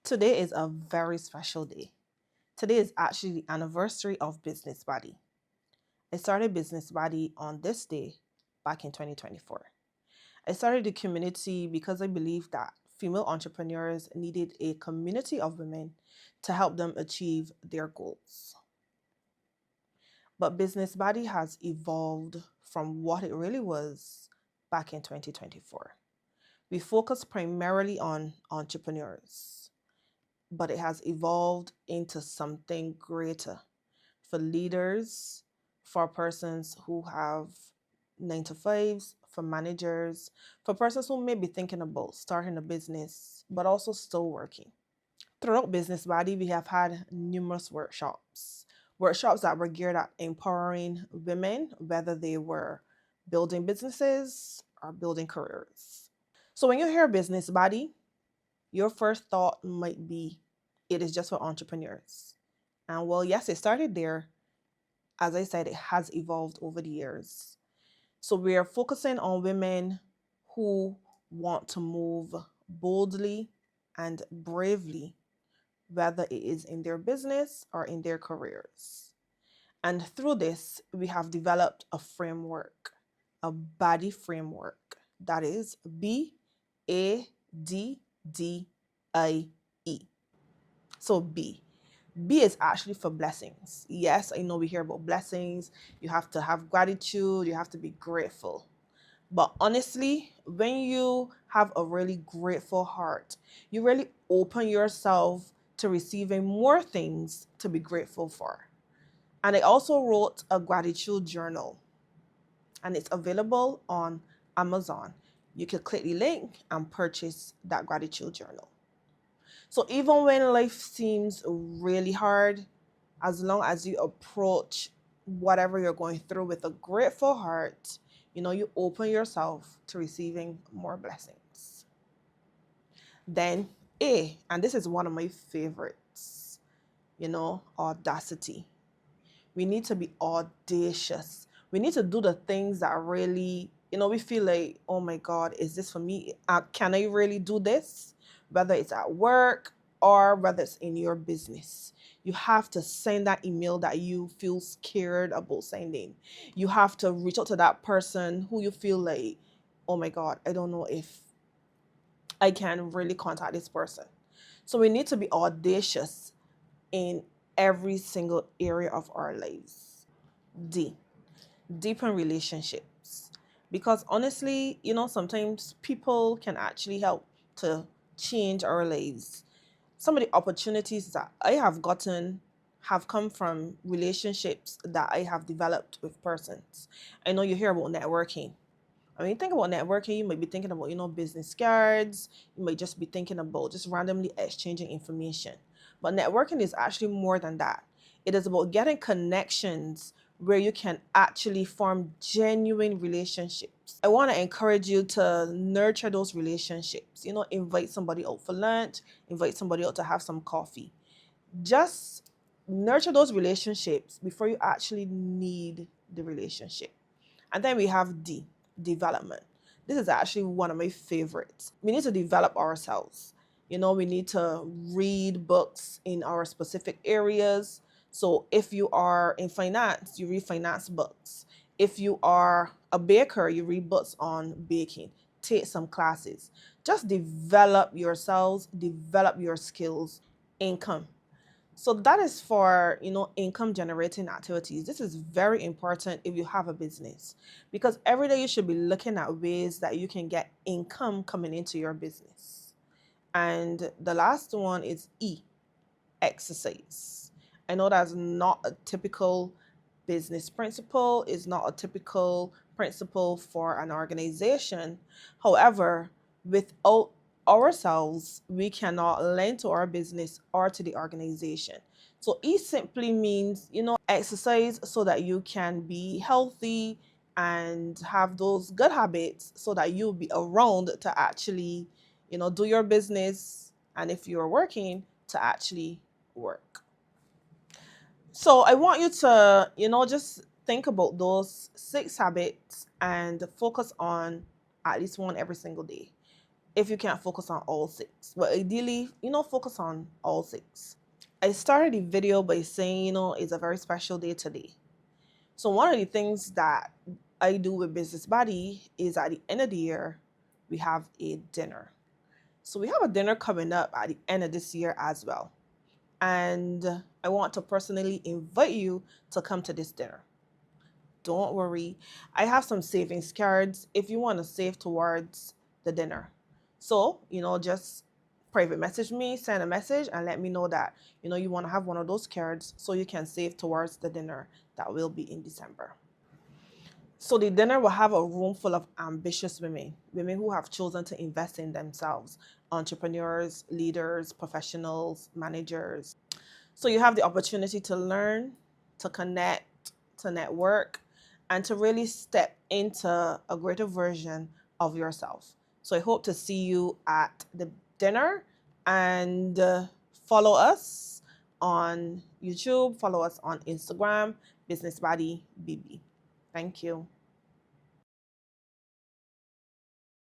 Today is a very special day. Today is actually the anniversary of Business Baddie. I started Business Baddie on this day back in 2024. I started the community because I believed that female entrepreneurs needed a community of women to help them achieve their goals. But Business Baddie has evolved from what it really was back in 2024. We focus primarily on entrepreneurs, but it has evolved into something greater for leaders, for persons who have 9 to 5s, for managers, for persons who may be thinking about starting a business, but also still working. Throughout Business Body, we have had numerous workshops that were geared at empowering women, whether they were building businesses or building careers. So when you hear Business Body, your first thought might be it is just for entrepreneurs. And well, yes, it started there. As I said, it has evolved over the years. So we are focusing on women who want to move boldly and bravely, whether it is in their business or in their careers. And through this, we have developed a framework, a BADDIE framework. That is BADDIE. So B. B is actually for blessings. Yes, I know we hear about blessings. You have to have gratitude, you have to be grateful. But honestly, when you have a really grateful heart, you really open yourself to receiving more things to be grateful for. And I also wrote a gratitude journal, and it's available on Amazon. You can click the link and purchase that gratitude journal. So even when life seems really hard, as long as you approach whatever you're going through with a grateful heart, you open yourself to receiving more blessings. Then A, and this is one of my favorites, audacity. We need to be audacious. We need to do the things that really, we feel like, oh my God, is this for me? Can I really do this? Whether it's at work or whether it's in your business. You have to send that email that you feel scared about sending. You have to reach out to that person who you feel like, oh my God, I don't know if I can really contact this person. So we need to be audacious in every single area of our lives. D, deepen relationships. Because honestly, sometimes people can actually help to change our lives. Some of the opportunities that I have gotten have come from relationships that I have developed with persons. I know you hear about networking. When you think about networking, you might be thinking about, business cards. You might just be thinking about just randomly exchanging information. But networking is actually more than that. It is about getting connections where you can actually form genuine relationships. I want to encourage you to nurture those relationships. Invite somebody out for lunch, invite somebody out to have some coffee. Just nurture those relationships before you actually need the relationship. And then we have D, development. This is actually one of my favorites. We need to develop ourselves. We need to read books in our specific areas. So if you are in finance, you read finance books. If you are a baker, you read books on baking. Take some classes. Just develop yourselves, develop your skills. Income. So that is for, income generating activities. This is very important if you have a business, because every day you should be looking at ways that you can get income coming into your business. And the last one is E, exercise. I know that's not a typical business principle, it's not a typical principle for an organization. However, without ourselves, we cannot lend to our business or to the organization. So E simply means, exercise so that you can be healthy and have those good habits so that you'll be around to actually, do your business. And if you're working, to actually work. So I want you to, just think about those 6 habits and focus on at least one every single day. if you can't focus on all six. But ideally, focus on all six. I started the video by saying, it's a very special day today. So one of the things that I do with Business Baddie is at the end of the year, we have a dinner. So we have a dinner coming up at the end of this year as well. And I want to personally invite you to come to this dinner. Don't worry, I have some savings cards if you want to save towards the dinner. So, just private message me, send a message, and let me know that, you want to have one of those cards so you can save towards the dinner that will be in December. So the dinner will have a room full of ambitious women who have chosen to invest in themselves, entrepreneurs, leaders, professionals, managers. So you have the opportunity to learn, to connect, to network, and to really step into a greater version of yourself. So I hope to see you at the dinner, and follow us on YouTube, follow us on Instagram, Business Baddie BB. Thank you.